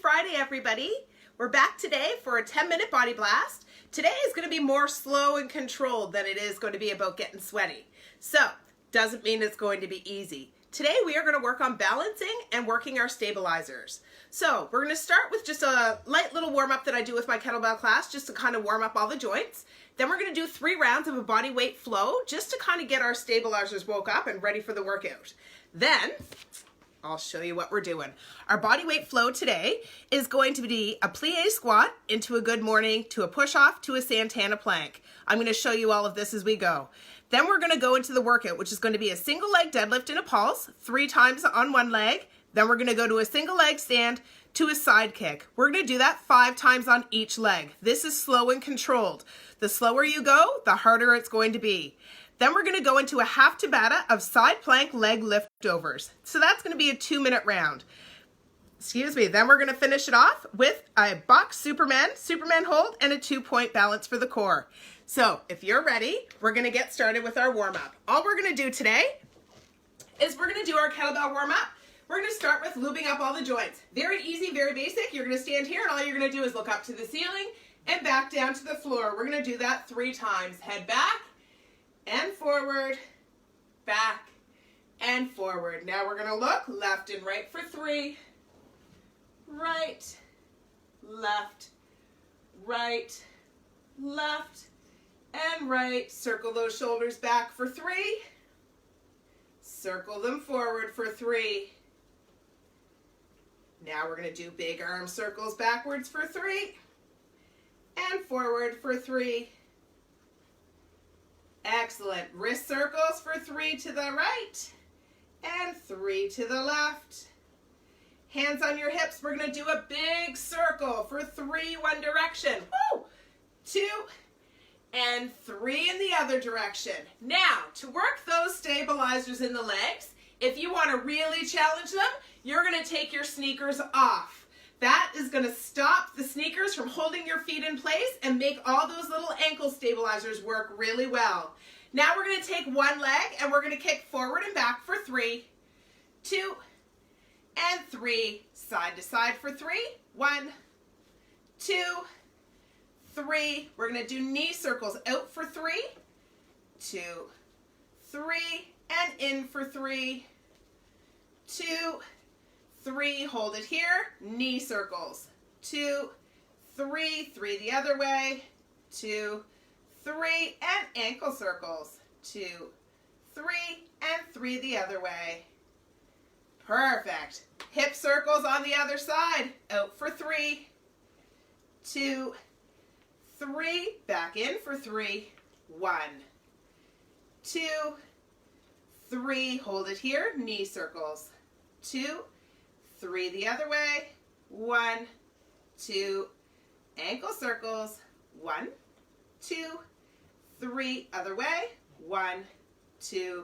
Friday, everybody. We're back today for a 10-minute body blast. Today is going to be more slow and controlled than it is going to be about getting sweaty. So, doesn't mean it's going to be easy. Today we are going to work on balancing and working our stabilizers. So, we're going to start with just a light little warm-up that I do with my kettlebell class just to kind of warm up all the joints. Then we're going to do 3 rounds of a body weight flow just to kind of get our stabilizers woke up and ready for the workout. Then I'll show you what we're doing. Our body weight flow today is going to be a plie squat into a good morning, to a push off, to a Santana plank. I'm going to show you all of this as we go. Then we're going to go into the workout, which is going to be a single leg deadlift and a pulse, 3 times on one leg. Then we're going to go to a single leg stand to a side kick. We're going to do that 5 times on each leg. This is slow and controlled. The slower you go, the harder it's going to be. Then we're going to go into a half Tabata of side plank leg liftovers. So that's going to be a 2-minute round. Excuse me. Then we're going to finish it off with a box Superman hold, and a 2-point balance for the core. So if you're ready, we're going to get started with our warm-up. All we're going to do today is we're going to do our kettlebell warm-up. We're going to start with lubing up all the joints. Very easy, very basic. You're going to stand here, and all you're going to do is look up to the ceiling and back down to the floor. We're going to do that 3 times. Head back and forward, back and forward. Now we're going to look left and right for 3. Right, left, left, and right. Circle those shoulders back for 3. Circle them forward for 3. Now we're going to do big arm circles backwards for 3 and forward for 3. Excellent. Wrist circles for 3 to the right and 3 to the left. Hands on your hips. We're going to do a big circle for 3 one direction. Woo! 2 and 3 in the other direction. Now, to work those stabilizers in the legs, if you want to really challenge them, you're going to take your sneakers off. That is going to stop the sneakers from holding your feet in place and make all those little ankle stabilizers work really well. Now we're going to take one leg and we're going to kick forward and back for 3, 2, and 3. Side to side for 3. 1, 2, 3. We're going to do knee circles out for 3, 2, 3, and in for 3, 2, 3, hold it here, knee circles, 2, 3, 3 the other way, 2, 3, and ankle circles, 2, 3, and 3 the other way. Perfect. Hip circles on the other side, out for 3, 2, 3, back in for 3, 1, 2, 3, hold it here, knee circles, 2, 3 the other way, 1, 2, ankle circles, 1, 2, 3, other way, 1, 2,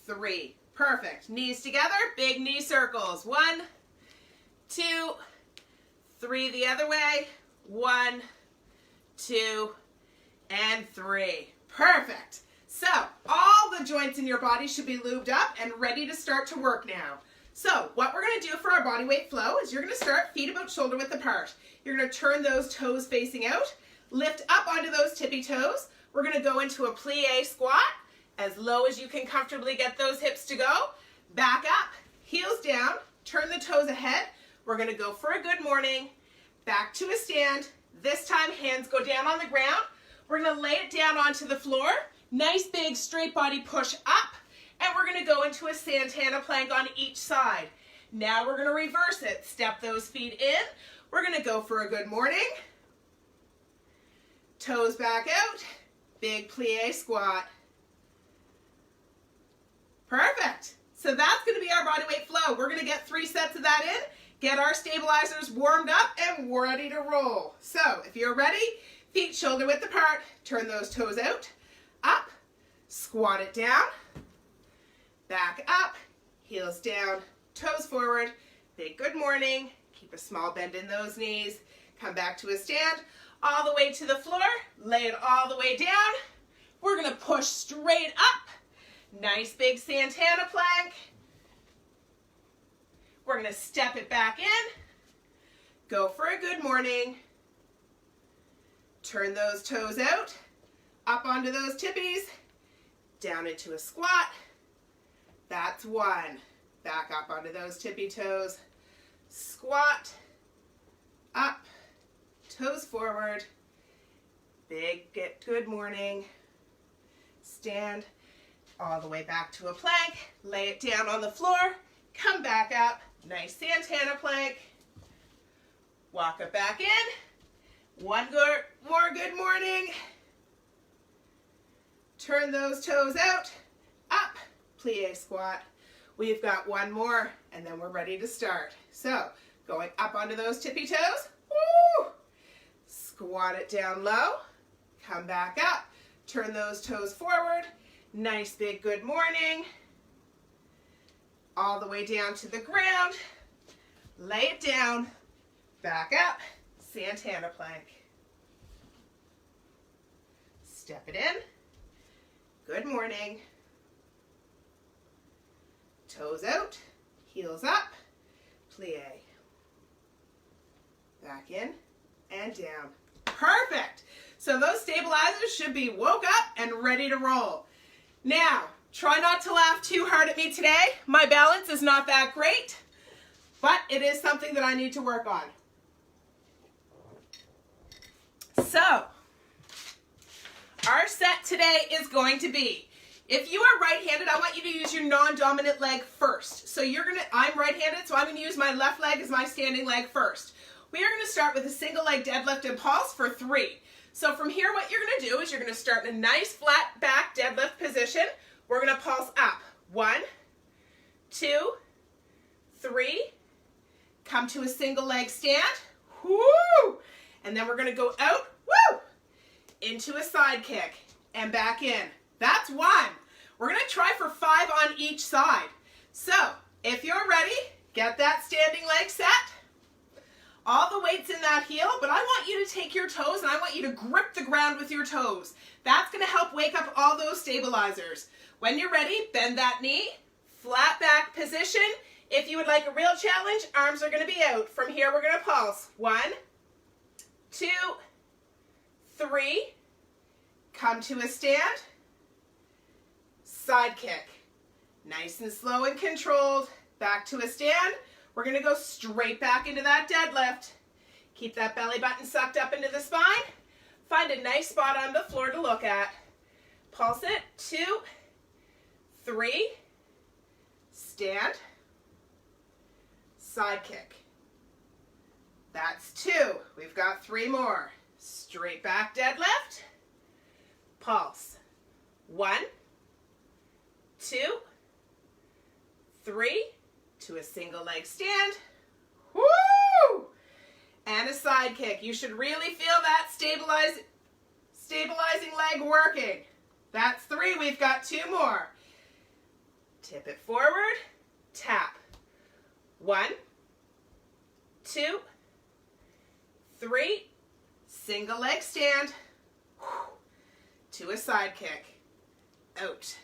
3. Perfect. Knees together, big knee circles, 1, 2, 3 the other way, 1, 2, and 3. Perfect. So, all the joints in your body should be lubed up and ready to start to work now. So, what we're going to do for our body weight flow is you're going to start feet about shoulder width apart. You're going to turn those toes facing out, lift up onto those tippy toes. We're going to go into a plie squat, as low as you can comfortably get those hips to go. Back up, heels down, turn the toes ahead. We're going to go for a good morning, back to a stand. This time, hands go down on the ground. We're going to lay it down onto the floor. Nice big straight body push up. And we're going to go into a Santana plank on each side. Now we're going to reverse it. Step those feet in. We're going to go for a good morning. Toes back out. Big plie squat. Perfect. So that's going to be our body weight flow. We're going to get 3 sets of that in. Get our stabilizers warmed up and ready to roll. So if you're ready, feet shoulder width apart. Turn those toes out. Up. Squat it down. Back up, heels down, toes forward, big good morning. Keep a small bend in those knees. Come back to a stand, all the way to the floor, lay it all the way down. We're going to push straight up. Nice big Santana plank. We're going to step it back in, Go for a good morning. Turn those toes out, up onto those tippies, down into a squat. That's one. Back up onto those tippy toes. Squat, up, toes forward. Big, get good morning. Stand all the way back to a plank. Lay it down on the floor. Come back up. Nice Santana plank. Walk it back in. One more good morning. Turn those toes out. Up, plie squat. We've got one more, and then we're ready to start. So, going up onto those tippy toes. Woo! Squat it down low. Come back up. Turn those toes forward. Nice big good morning. All the way down to the ground. Lay it down. Back up. Santana plank. Step it in. Good morning. Toes out. Heels up. Plie. Back in and down. Perfect. So those stabilizers should be woke up and ready to roll. Now, try not to laugh too hard at me today. My balance is not that great, but it is something that I need to work on. So, our set today is going to be, if you are right-handed, I want you to use your non-dominant leg first. So I'm right-handed, so I'm gonna use my left leg as my standing leg first. We are gonna start with a single leg deadlift and pulse for 3. So from here, what you're gonna do is you're gonna start in a nice flat back deadlift position. We're gonna pulse up. 1, 2, 3. Come to a single leg stand. Woo! And then we're gonna go out, woo! Into a side kick and back in. That's 1. We're gonna try for 5 on each side. So, if you're ready, get that standing leg set. All the weight's in that heel, but I want you to take your toes and I want you to grip the ground with your toes. That's gonna help wake up all those stabilizers. When you're ready, bend that knee, flat back position. If you would like a real challenge, arms are gonna be out. From here, we're gonna pulse. 1, 2, 3. Come to a stand. Side kick. Nice and slow and controlled. Back to a stand. We're going to go straight back into that deadlift. Keep that belly button sucked up into the spine. Find a nice spot on the floor to look at. Pulse it. 2, 3. Stand. Side kick. That's 2. We've got 3 more. Straight back deadlift. Pulse. 1, 2, 3. To a single leg stand. Woo! And a side kick. You should really feel that stabilizing leg working. That's 3. We've got 2 more. Tip it forward. Tap. 1, 2, 3. Single leg stand. To a side kick. Out.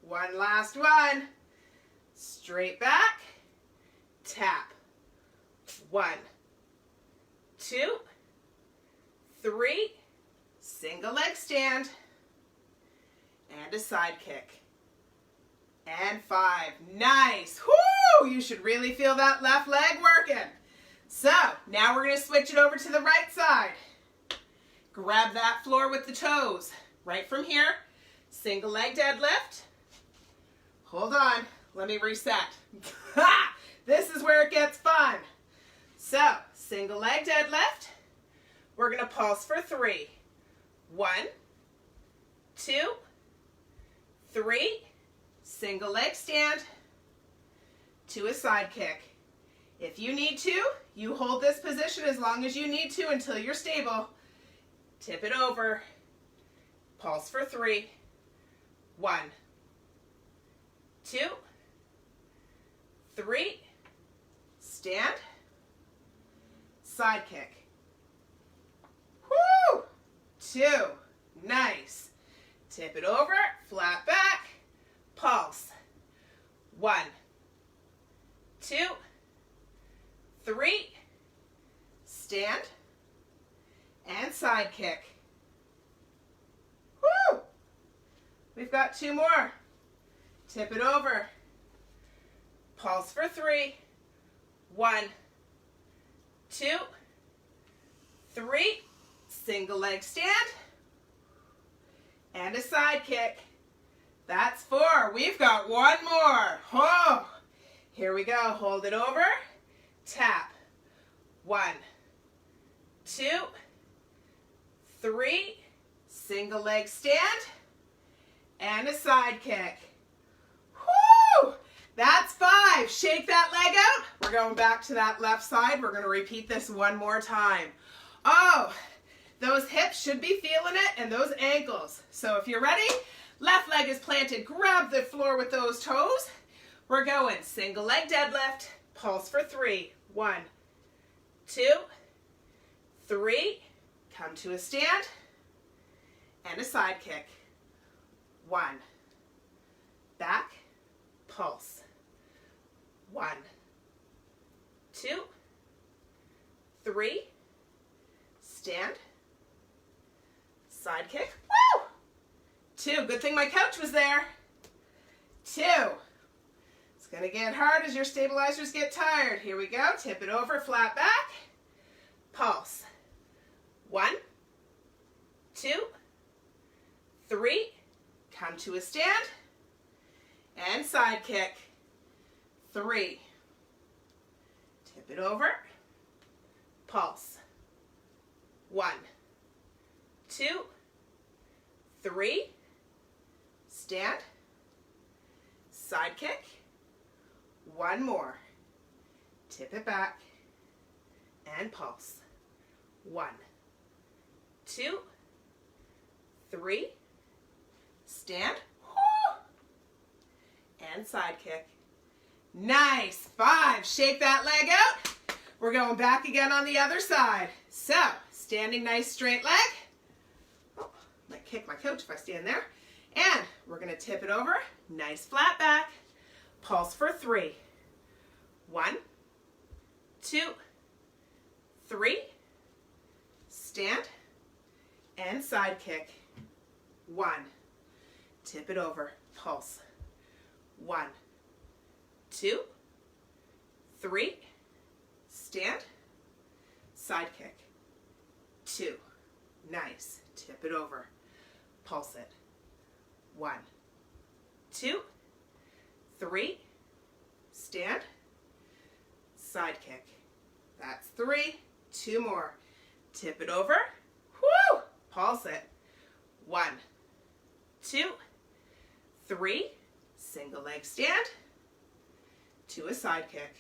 One last one. Straight back. Tap. 1, 2, 3. Single leg stand. And a side kick. And 5. Nice. Whoo! You should really feel that left leg working. So, now we're going to switch it over to the right side. Grab that floor with the toes. Right from here. Single leg deadlift. Hold on. Let me reset. This is where it gets fun. So, single leg deadlift. We're going to pulse for 3. 1, 2, 3. Single leg stand. To a side kick. If you need to, you hold this position as long as you need to until you're stable. Tip it over. Pulse for 3. 1, 2, 3. Stand. Side kick. Woo! 2. Nice. Tip it over. Flat back. Pulse. 1, 2, 3. stand, and side kick. Woo! We've got 2 more. Tip it over. Pulse for 3. 1, 2, 3. Single leg stand. And a side kick. That's 4. We've got 1 more. Oh! Here we go. Hold it over. Tap. 1, 2, 3. Single leg stand. And a side kick. Woo! That's 5. Shake that leg out. We're going back to that left side. We're going to repeat this 1 more time. Oh, those hips should be feeling it, and those ankles. So if you're ready, left leg is planted. Grab the floor with those toes. We're going single leg deadlift. Pulse for 3. 1, 2, 3. Come to a stand. And a side kick. 1. Back. Pulse. 1, 2, 3. Stand. Side kick. Woo! 2. Good thing my couch was there. 2. It's going to get hard as your stabilizers get tired. Here we go. Tip it over, flat back. Pulse. 1, 2, 3. Come to a stand. And side kick. 3. Tip it over. Pulse. 1, 2, 3. Stand. Side kick. 1 more. Tip it back. And pulse. 1, 2, 3. Stand. Woo! And side kick. Nice. 5. Shake that leg out. We're going back again on the other side. So, standing nice straight leg. Oh, might kick my couch if I stand there. And we're going to tip it over. Nice flat back. Pulse for 3. 1, 2, 3. Stand. And side kick. 1. Tip it over. Pulse. 1, 2, 3. Stand. Side kick. 2. Nice. Tip it over. Pulse it. 1, 2, 3. Stand. Side kick. That's 3. 2 more. Tip it over. Woo! Pulse it. 1, 2, 3. Single leg stand. To a side kick.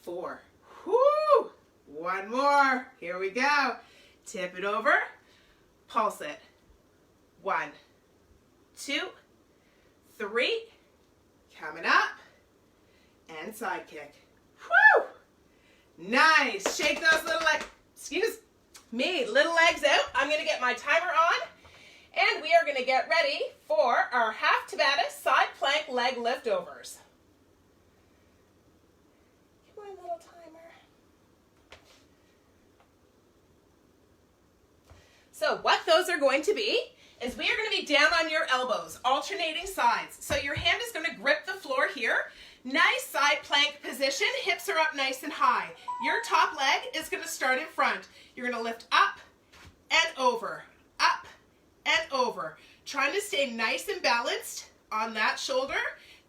4. Woo! 1 more. Here we go. Tip it over. Pulse it. 1, 2, 3. Coming up. And side kick. Woo! Nice. Shake those little little legs out. I'm going to get my timer on. And we are going to get ready for our half Tabata side plank leg liftovers. Come on, little timer. So what those are going to be is we are going to be down on your elbows, alternating sides. So your hand is going to grip the floor here. Nice side plank position. Hips are up nice and high. Your top leg is going to start in front. You're going to lift up and over, up and over. Trying to stay nice and balanced on that shoulder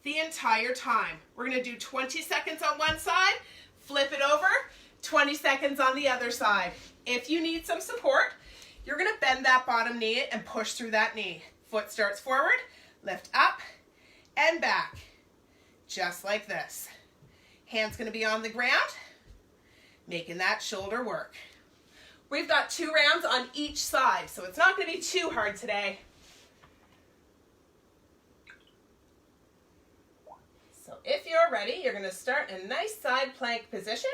the entire time. We're going to do 20 seconds on one side, flip it over, 20 seconds on the other side. If you need some support, you're going to bend that bottom knee and push through that knee. Foot starts forward, lift up and back. Just like this. Hand's going to be on the ground, making that shoulder work. We've got 2 rounds on each side, so it's not going to be too hard today. So if you're ready, you're going to start in a nice side plank position.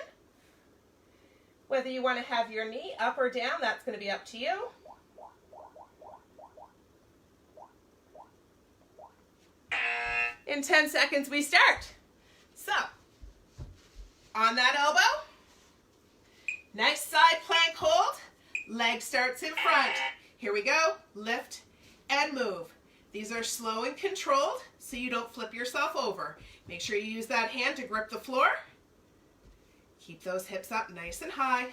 Whether you want to have your knee up or down, that's going to be up to you. In 10 seconds, we start. So, on that elbow, Nice side plank hold. Leg starts in front. Here we go. Lift and move. These are slow and controlled so you don't flip yourself over. Make sure you use that hand to grip the floor. Keep those hips up nice and high.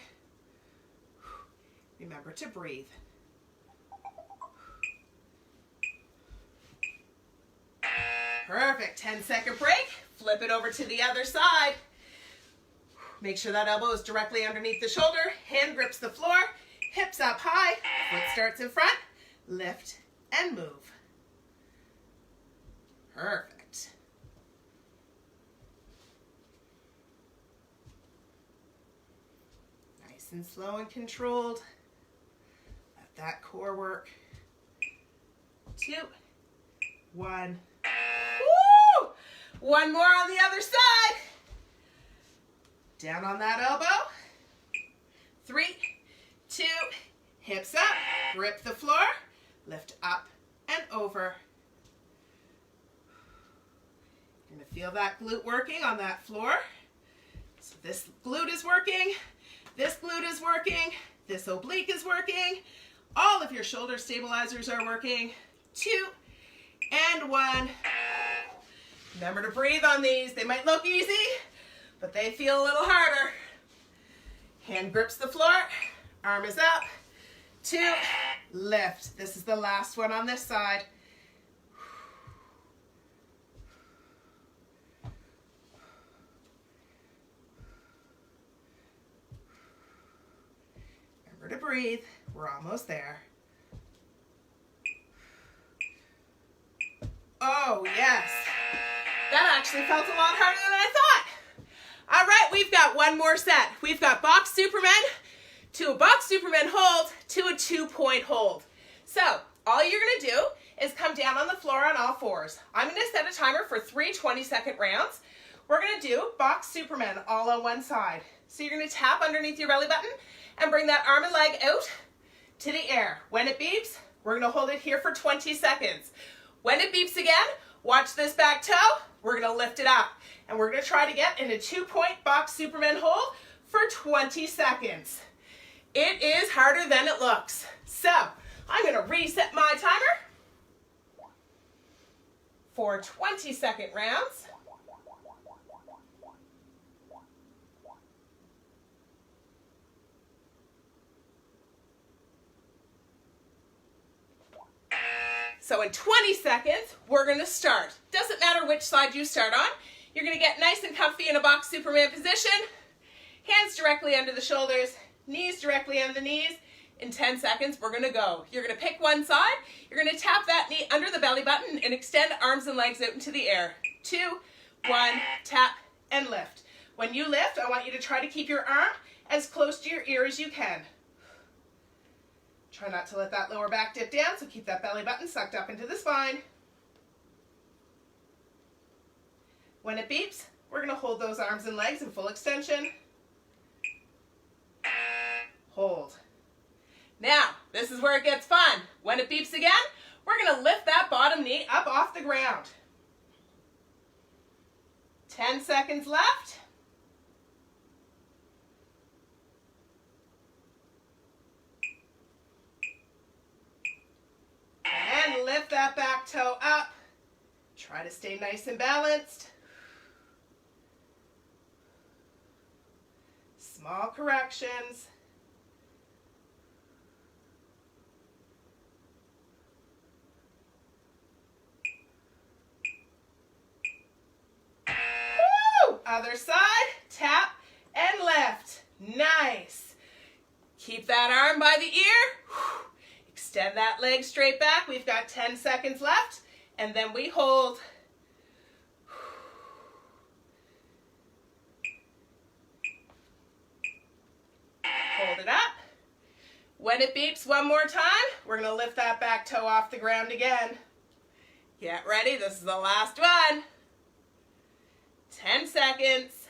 Remember to breathe. Perfect. 10-second break. Flip it over to the other side. Make sure that elbow is directly underneath the shoulder. Hand grips the floor. Hips up high. Foot starts in front. Lift and move. Perfect. Nice and slow and controlled. Let that core work. 2, 1. Woo! One more on the other side. Down on that elbow. 3, 2, hips up, grip the floor, lift up and over. You're going to feel that glute working on that floor. So this glute is working, this glute is working, this oblique is working, all of your shoulder stabilizers are working. 2 and 1. Remember to breathe on these. They might look easy, but they feel a little harder. Hand grips the floor, arm is up. 2, lift. This is the last one on this side. Remember to breathe. We're almost there. Oh, yes. That actually felt a lot harder than I thought. All right, we've got one more set. We've got box Superman to a box Superman hold to a 2-point hold. So all you're going to do is come down on the floor on all fours. I'm going to set a timer for 3 20-second rounds. We're going to do box Superman all on one side. So you're going to tap underneath your belly button and bring that arm and leg out to the air. When it beeps, we're going to hold it here for 20 seconds. When it beeps again, watch this back toe. We're going to lift it up. And we're going to try to get in a 2-point box Superman hold for 20 seconds. It is harder than it looks. So I'm going to reset my timer for 20-second rounds. So in 20 seconds, we're going to start. Doesn't matter which side you start on. You're going to get nice and comfy in a box Superman position. Hands directly under the shoulders, knees directly under the knees. In 10 seconds, we're going to go. You're going to pick one side. You're going to tap that knee under the belly button and extend arms and legs out into the air. 2, 1, tap and lift. When you lift, I want you to try to keep your arm as close to your ear as you can. Try not to let that lower back dip down, so keep that belly button sucked up into the spine. When it beeps, we're going to hold those arms and legs in full extension. Hold. Now, this is where it gets fun. When it beeps again, we're going to lift that bottom knee up off the ground. 10 seconds left. And lift that back toe up. Try to stay nice and balanced. Small corrections. Woo! Other side, tap and lift. Nice. Keep that arm by the ear. Extend that leg straight back. We've got 10 seconds left, and then we hold. Hold it up. When it beeps one more time, we're going to lift that back toe off the ground again. Get ready. This is the last one. 10 seconds.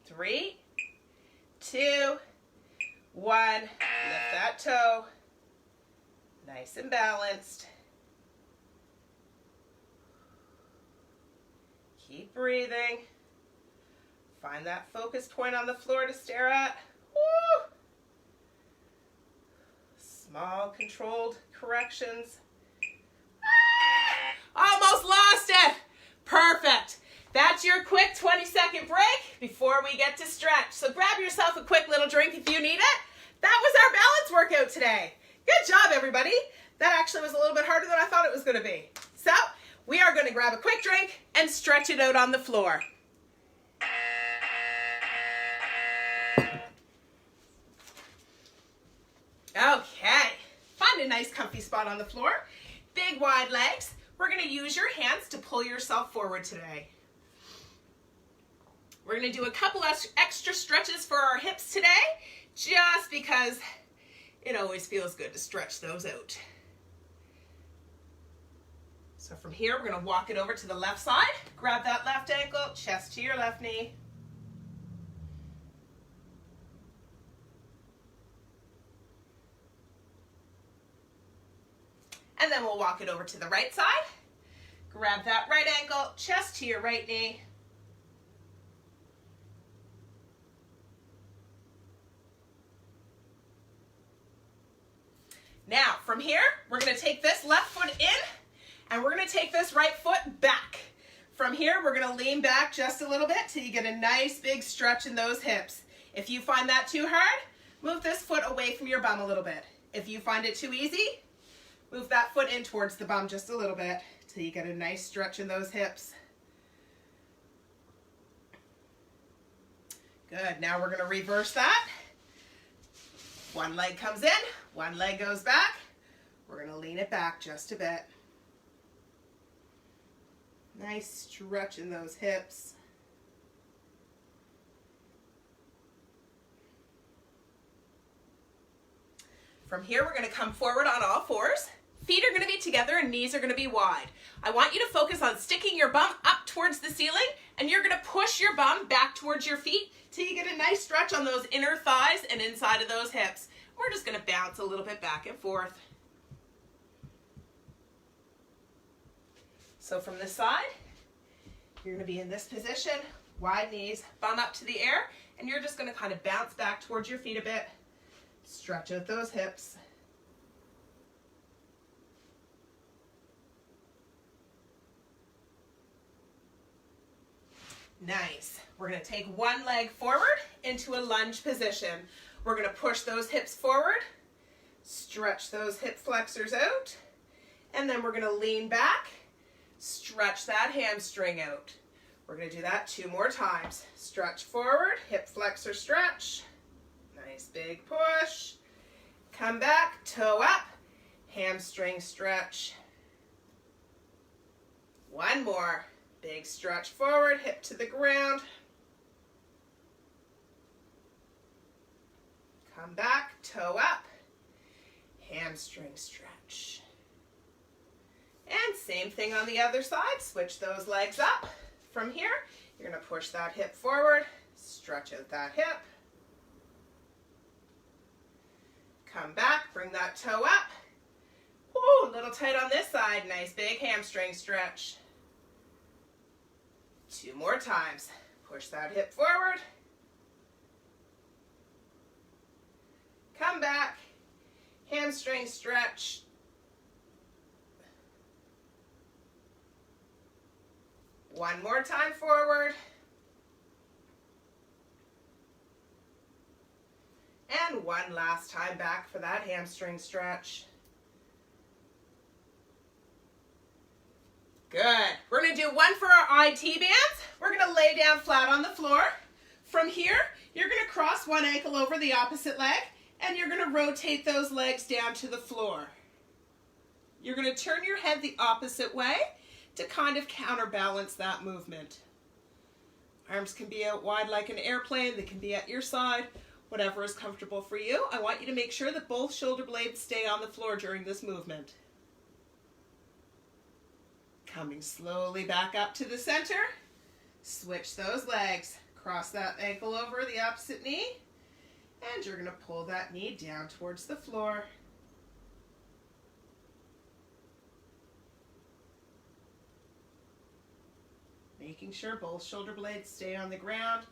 3, 2, 1. Lift that toe. Nice and balanced. Keep breathing. Find that focus point on the floor to stare at. Woo! Small controlled corrections. Almost lost it. Perfect. That's your quick 20-second break before we get to stretch. So grab yourself a quick little drink if you need it. That was our balance workout today. Good job, everybody. That actually was a little bit harder than I thought it was going to be. So we are going to grab a quick drink and stretch it out on the floor. Okay. Find a nice comfy spot on the floor. Big wide legs. We're going to use your hands to pull yourself forward today. We're going to do a couple extra stretches for our hips today, just because it always feels good to stretch those out. So from here, we're going to walk it over to the left side. Grab that left ankle, chest to your left knee. And then we'll walk it over to the right side. Grab that right ankle, chest to your right knee. Now, from here, we're going to take this left foot in, and we're going to take this right foot back. From here, we're going to lean back just a little bit till you get a nice big stretch in those hips. If you find that too hard, move this foot away from your bum a little bit. If you find it too easy, move that foot in towards the bum just a little bit till you get a nice stretch in those hips. Good. Now we're going to reverse that. One leg comes in, one leg goes back. We're going to lean it back just a bit. Nice stretch in those hips. From here, we're going to come forward on all fours. Feet are going to be together and knees are going to be wide. I want you to focus on sticking your bum up towards the ceiling, and you're going to push your bum back towards your feet till you get a nice stretch on those inner thighs and inside of those hips. We're just going to bounce a little bit back and forth. So from this side, you're going to be in this position, wide knees, bum up to the air, and you're just going to kind of bounce back towards your feet a bit. Stretch out those hips. Nice. We're going to take one leg forward into a lunge position. We're going to push those hips forward, stretch those hip flexors out, and then we're going to lean back, stretch that hamstring out. We're going to do that 2 more times. Stretch forward, hip flexor stretch. Nice big push. Come back, toe up, hamstring stretch. One more. Big stretch forward, hip to the ground. Come back, toe up, hamstring stretch. And same thing on the other side. Switch those legs up. From here, you're going to push that hip forward, stretch out that hip. Come back, bring that toe up. Ooh, a little tight on this side. Nice big hamstring stretch. 2 more times. Push that hip forward. Come back. Hamstring stretch. One more time forward. And one last time back for that hamstring stretch. Good. We're going to do one for our IT bands. We're going to lay down flat on the floor. From here, you're going to cross one ankle over the opposite leg, and you're going to rotate those legs down to the floor. You're going to turn your head the opposite way to kind of counterbalance that movement. Arms can be out wide like an airplane. They can be at your side, whatever is comfortable for you. I want you to make sure that both shoulder blades stay on the floor during this movement. Coming slowly back up to the center. Switch those legs. Cross that ankle over the opposite knee. And you're going to pull that knee down towards the floor. Making sure both shoulder blades stay on the ground.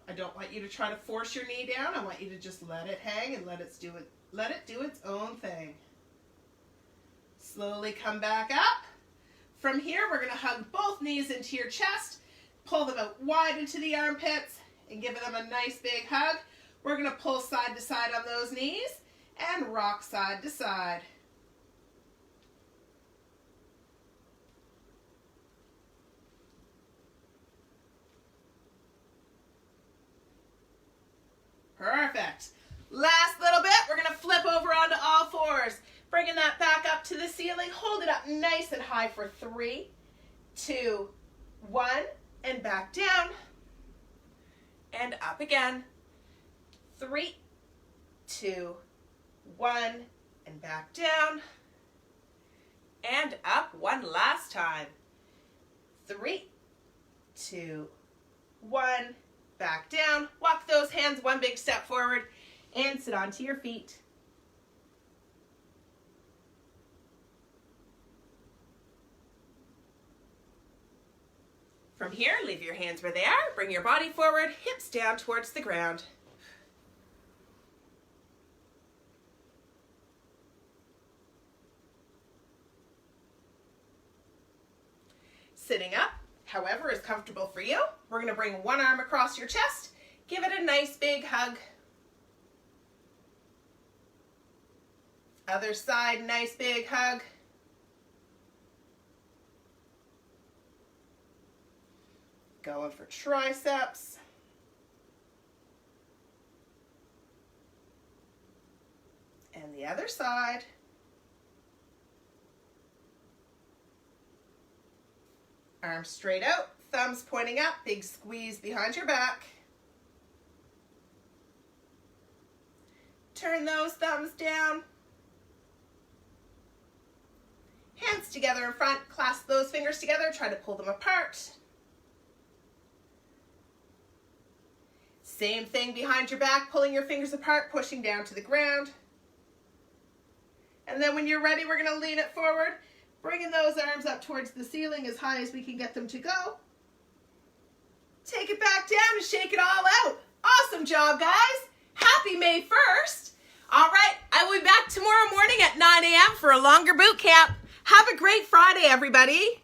I don't want you to try to force your knee down. I want you to just let it hang and let it do its own thing. Slowly come back up. From here, we're going to hug both knees into your chest, pull them out wide into the armpits, and give them a nice big hug. We're going to pull side to side on those knees and rock side to side. Perfect. Last little bit, we're going to flip over onto all fours. Bringing that back up to the ceiling. Hold it up nice and high for 3, 2, 1, and back down. And up again. 3, 2, 1, and back down. And up one last time. 3, 2, 1, back down. Walk those hands one big step forward and sit onto your feet. From here, leave your hands where they are. Bring your body forward, hips down towards the ground. Sitting up, however is comfortable for you. We're going to bring one arm across your chest. Give it a nice big hug. Other side, nice big hug. Going for triceps. And the other side. Arms straight out, thumbs pointing up, big squeeze behind your back. Turn those thumbs down. Hands together in front, clasp those fingers together, try to pull them apart. Same thing behind your back, pulling your fingers apart, pushing down to the ground. And then when you're ready, we're going to lean it forward, bringing those arms up towards the ceiling as high as we can get them to go. Take it back down and shake it all out. Awesome job, guys. Happy May 1st. All right, I will be back tomorrow morning at 9 a.m. for a longer boot camp. Have a great Friday, everybody.